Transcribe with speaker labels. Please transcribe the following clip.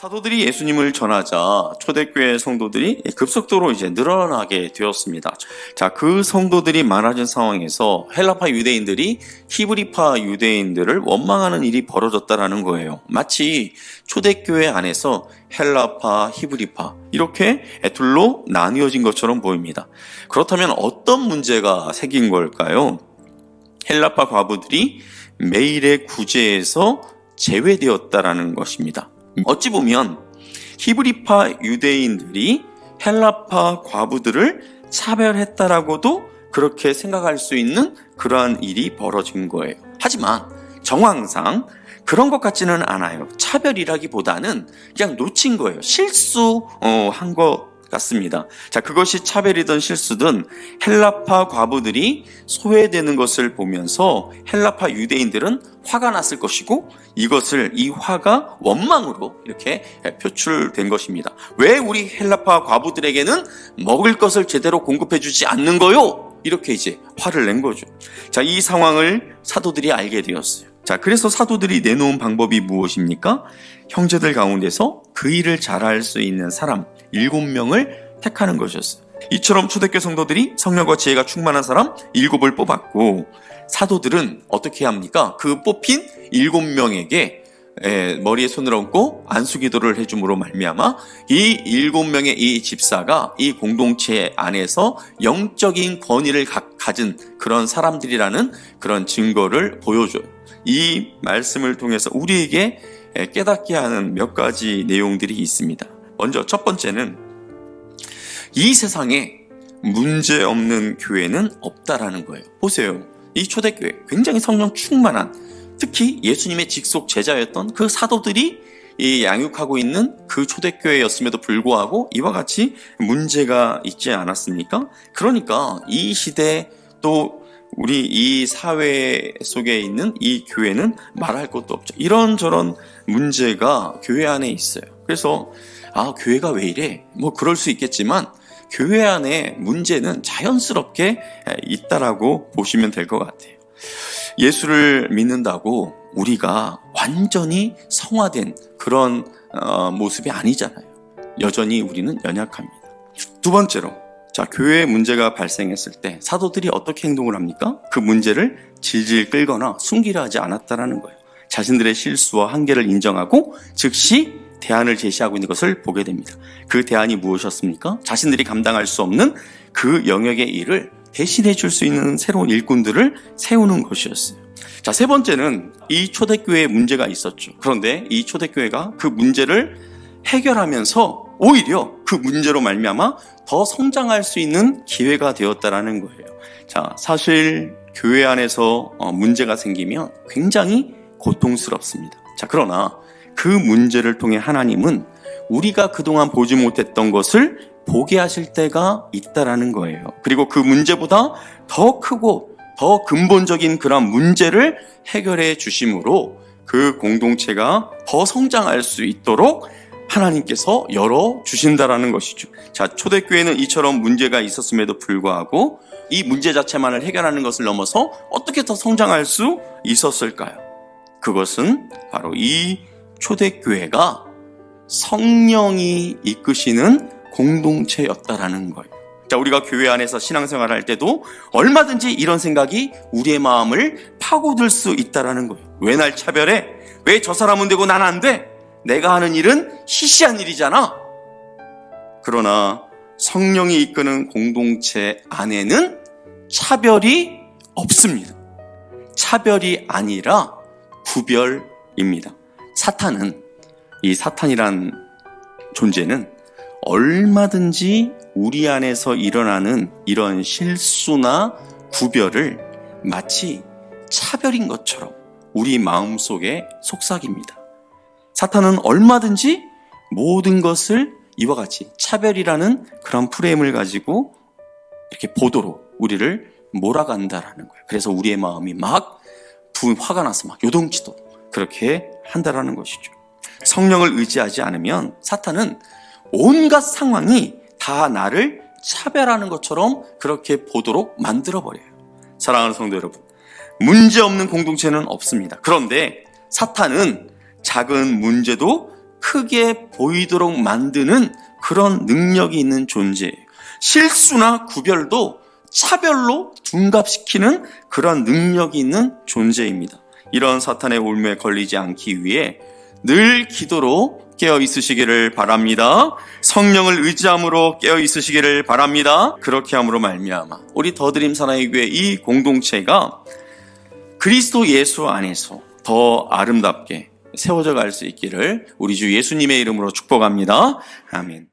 Speaker 1: 사도들이 예수님을 전하자 초대교회 성도들이 급속도로 이제 늘어나게 되었습니다. 자, 그 성도들이 많아진 상황에서 헬라파 유대인들이 히브리파 유대인들을 원망하는 일이 벌어졌다라는 거예요. 마치 초대교회 안에서 헬라파, 히브리파 이렇게 둘로 나뉘어진 것처럼 보입니다. 그렇다면 어떤 문제가 생긴 걸까요? 헬라파 과부들이 매일의 구제에서 제외되었다라는 것입니다. 어찌 보면 히브리파 유대인들이 헬라파 과부들을 차별했다라고도 그렇게 생각할 수 있는 그러한 일이 벌어진 거예요. 하지만 정황상 그런 것 같지는 않아요. 차별이라기보다는 그냥 놓친 거예요. 실수한 것 같습니다. 자, 그것이 차별이든 실수든 헬라파 과부들이 소외되는 것을 보면서 헬라파 유대인들은 화가 났을 것이고 이 화가 원망으로 이렇게 표출된 것입니다. 왜 우리 헬라파 과부들에게는 먹을 것을 제대로 공급해주지 않는 거요? 이렇게 이제 화를 낸 거죠. 자, 이 상황을 사도들이 알게 되었어요. 자, 그래서 사도들이 내놓은 방법이 무엇입니까? 형제들 가운데서 그 일을 잘할 수 있는 사람 7명을 택하는 것이었어요. 이처럼 초대교회 성도들이 성령과 지혜가 충만한 사람 7을 뽑았고, 사도들은 어떻게 합니까? 그 뽑힌 7명에게 머리에 손을 얹고 안수기도를 해줌으로 말미암아 이 7명의 이 집사가 이 공동체 안에서 영적인 권위를 가진 그런 사람들이라는 그런 증거를 보여줘요. 이 말씀을 통해서 우리에게 깨닫게 하는 몇 가지 내용들이 있습니다. 먼저 첫 번째는 이 세상에 문제 없는 교회는 없다라는 거예요. 보세요. 이 초대교회 굉장히 성령 충만한, 특히 예수님의 직속 제자였던 그 사도들이 양육하고 있는 그 초대교회였음에도 불구하고 이와 같이 문제가 있지 않았습니까? 그러니까 이 시대 또 우리 이 사회 속에 있는 이 교회는 말할 것도 없죠. 이런저런 문제가 교회 안에 있어요. 그래서 교회가 왜 이래? 뭐 그럴 수 있겠지만 교회 안에 문제는 자연스럽게 있다라고 보시면 될 것 같아요. 예수를 믿는다고 우리가 완전히 성화된 그런 모습이 아니잖아요. 여전히 우리는 연약합니다. 두 번째로, 자, 교회에 문제가 발생했을 때 사도들이 어떻게 행동을 합니까? 그 문제를 질질 끌거나 숨기려 하지 않았다라는 거예요. 자신들의 실수와 한계를 인정하고 즉시 대안을 제시하고 있는 것을 보게 됩니다. 그 대안이 무엇이었습니까? 자신들이 감당할 수 없는 그 영역의 일을 대신해 줄 수 있는 새로운 일꾼들을 세우는 것이었어요. 자, 세 번째는 이 초대교회에 문제가 있었죠. 그런데 이 초대교회가 그 문제를 해결하면서 오히려 그 문제로 말미암아 더 성장할 수 있는 기회가 되었다라는 거예요. 자, 사실 교회 안에서 문제가 생기면 굉장히 고통스럽습니다. 자, 그러나 그 문제를 통해 하나님은 우리가 그동안 보지 못했던 것을 보게 하실 때가 있다라는 거예요. 그리고 그 문제보다 더 크고 더 근본적인 그런 문제를 해결해 주심으로 그 공동체가 더 성장할 수 있도록 하나님께서 열어주신다라는 것이죠. 자, 초대교회는 이처럼 문제가 있었음에도 불구하고 이 문제 자체만을 해결하는 것을 넘어서 어떻게 더 성장할 수 있었을까요? 그것은 바로 이 초대교회가 성령이 이끄시는 공동체였다라는 거예요. 자, 우리가 교회 안에서 신앙생활을 할 때도 얼마든지 이런 생각이 우리의 마음을 파고들 수 있다라는 거예요. 왜 날 차별해? 왜 저 사람은 되고 난 안 돼? 내가 하는 일은 시시한 일이잖아. 그러나 성령이 이끄는 공동체 안에는 차별이 없습니다. 차별이 아니라 구별입니다. 이 사탄이란 존재는 얼마든지 우리 안에서 일어나는 이런 실수나 구별을 마치 차별인 것처럼 우리 마음속에 속삭입니다. 사탄은 얼마든지 모든 것을 이와 같이 차별이라는 그런 프레임을 가지고 이렇게 보도록 우리를 몰아간다라는 거예요. 그래서 우리의 마음이 막 화가 나서 막 요동치도록 그렇게 한다라는 것이죠. 성령을 의지하지 않으면 사탄은 온갖 상황이 다 나를 차별하는 것처럼 그렇게 보도록 만들어버려요. 사랑하는 성도 여러분, 문제 없는 공동체는 없습니다. 그런데 사탄은 작은 문제도 크게 보이도록 만드는 그런 능력이 있는 존재예요. 실수나 구별도 차별로 둔갑시키는 그런 능력이 있는 존재입니다. 이런 사탄의 올무에 걸리지 않기 위해 늘 기도로 깨어 있으시기를 바랍니다. 성령을 의지함으로 깨어 있으시기를 바랍니다. 그렇게 함으로 말미암아 우리 더드림 사나이 교회 이 공동체가 그리스도 예수 안에서 더 아름답게 세워져 갈 수 있기를 우리 주 예수님의 이름으로 축복합니다. 아멘.